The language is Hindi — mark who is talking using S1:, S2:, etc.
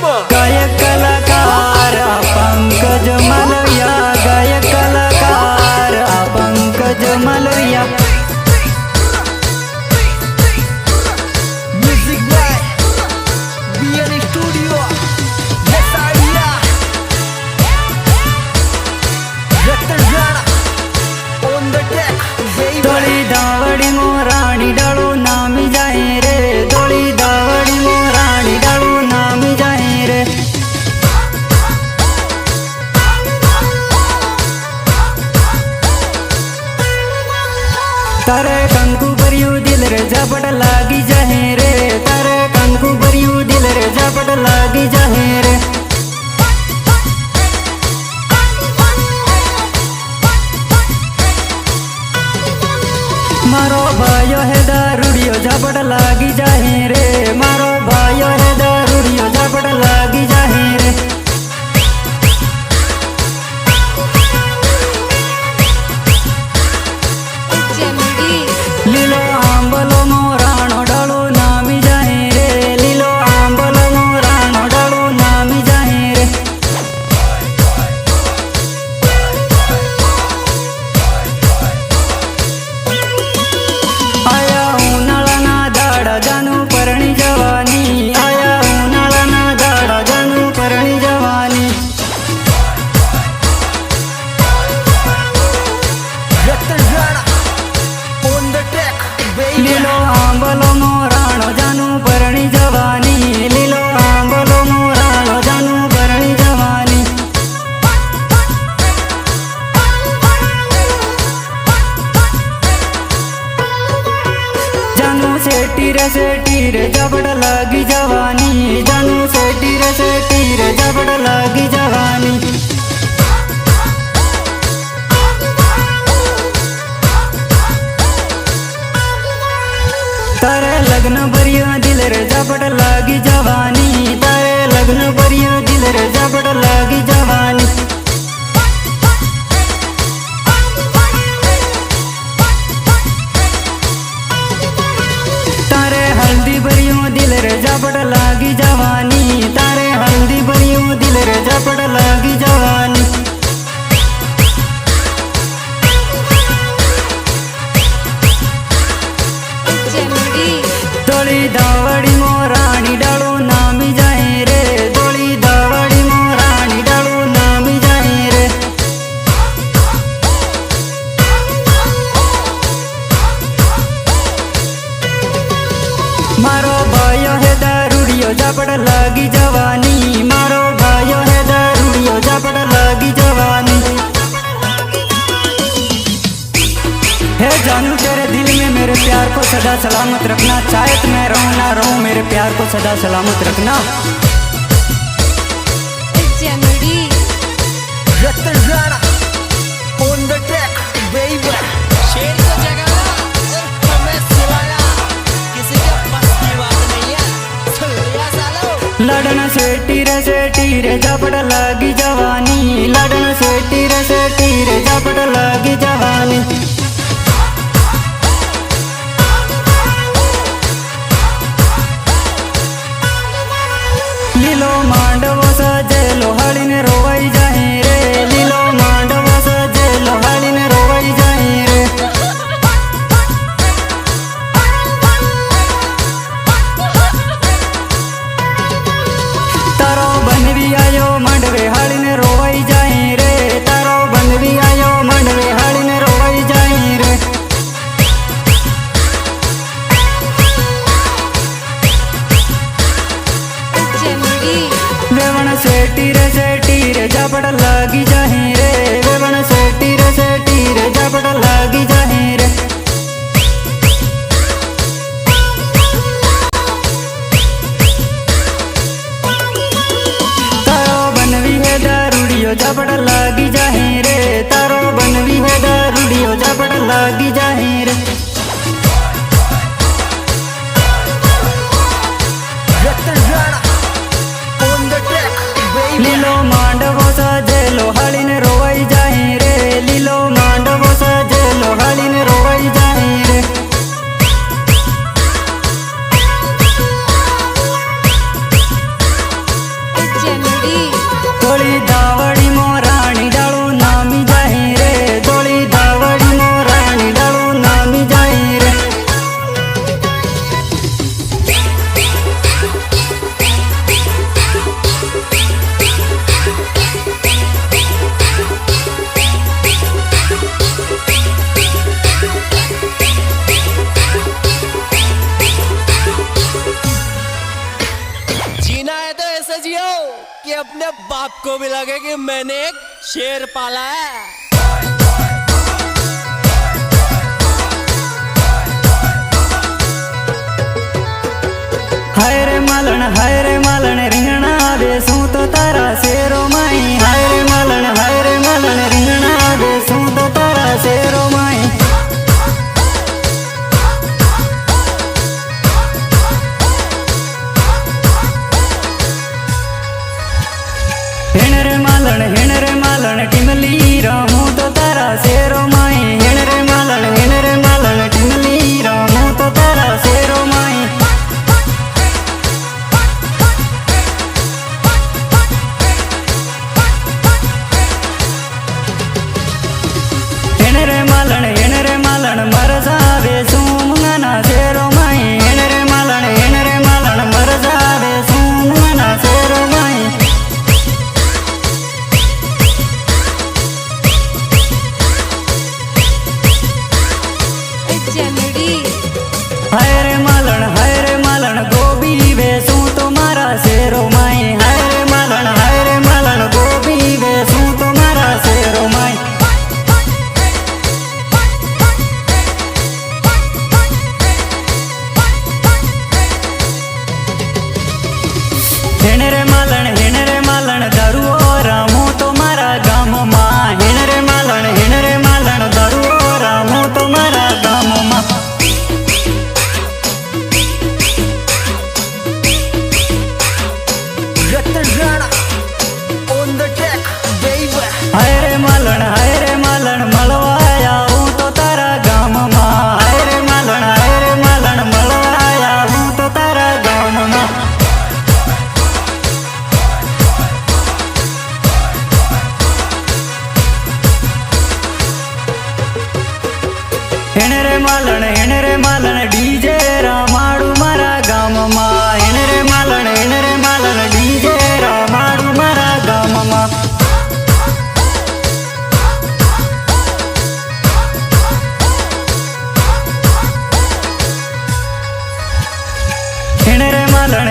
S1: गायक कलाकार पंकज मालविया, गायक कलाकार Pankaj Malviya.
S2: Music by BN studio, yes idea, Ratan Rana on the track.
S1: दोली दावड़ी मोरानी डालो नामी जाए रे, दोली दावड़ी मोरानी डालो नामी जाए रे। तारे कंकु भरियो दिल रे झपट लागी जाए रे, तारे कंकु भरियो दिल रे झपट लागी जाए रे। मारो भाइयो है दारूडियो झपट लागी जाए रे, मारो भाइयो है दारूडियो झपट लागी जाए रे। लीलो आंबलो मोराणो डालो नामी जाए रे, लीलो आंबलो मोराणो डालो नामी जाए रे। आया उनाळाना दाड़ा जानू परणी जवानी, आया उनाळाना दाड़ा जानू परणी जवानी।
S2: Ratan Rana on the track baby.
S1: लीलो आंबलो मोराणो जानू परणी जवानी, लीलो आंबलो मोराणो जानू परणी जवानी। जानू सेठी रे झपट लागी जवानी, जानू सेठी रे झपट लागी जवानी। तारे लग्न भरियो दिल रे झपट लागी जवानी, तारे लग्न भरियो दिल रे झपट लागी जवानी। तारे हल्दी भरियो दिल रे झपट लागी जवानी, तारे हल्दी भरियो दिल रे झपट लागी जवानी। दोली दावड़ी मोरानी डालो नामी जाए रे, दोली दावड़ी मोरानी डालो नामी जाए रे। मारो भाइयो है दारूडियो झपट लागी जवानी, मारो भाइयो है दारूडियो झपट लागी जवानी। है जानू तेरे दिल में मेरे प्यार को सदा सलामत रखना, चाहे तो मैं रहूं ना रहूं मेरे प्यार को सदा सलामत रखना।
S2: Ratan Rana on the track baby. शेर को जगाना और हमें सिलाया, किसी के बस की बात नहीं है, सुन लिया सालो।
S1: लड़न सेठी रे झपट लागी जवानी, लड़न सेठी रे झपट लागी जवानी। लीलो मांडवो सजेलो हळीने रोवाई जाए रे, लीलो मांडवो सजेलो हळीने रोवाई जाए रे। तारो बनवी आयो मांडवे हळीने रोवाई जाए रे, तारो बनवी आयो मांडवे हळीने रोवाई जाए रे। वेवण सेठी रे झपट लागी जाए रे, वेवण सेठी रे झपट लागी जाए रे। तारो बनवी है दारूडियो झपट लागी जाए रे, तारो बनवी है दारूडियो झपट लागी जाए रे।
S2: Ratan Rana on the track baby.
S1: लीलो मांडवो सजेलो हळीने रोवाई जाए रे, लीलो मांडवो सजेलो हळीने रोवाई जाए रे।
S2: कि अपने बाप को भी लगे कि मैंने एक शेर पाला है।
S1: हाय रे मालन रिंगणा बेसूं तो तारा शेरो माई। हाय रे मालन रिंगणा बेसूं तो तारा शेरो माई। हिण रे मालन टिमली रामू तो तारा शेरो माई। हिण रे मालन टिमली रामू तो तारा शेरो माई। हिण रे मालन मरजा बेसूं मुंगना शेरो माई। हिण रे मालन मरजा बेसूं मुंगना शेरो माई। हाय रे मालन गोभी बेसूं तो मारा शेरो माई। हाय रे मालन गोभी बेसूं तो मारा शेरो माई। हिण रे मालन दरुओ रामू तो मारा गाम मां। हिण रे मालन दरुओ रामू तो मारा गाम मां।
S2: रतन Rana on the track, baby.
S1: हाय रे मालन मलवाया हूँ तो तारा गाम मां। हाय रे मालन मलवाया हूँ तो तारा गाम मां। हिण रे मालन डीजे रामाड़ू मारा गाम मां। हिण रे मालन डीजे रामाड़ू मारा गाम मां। हिण रे मालन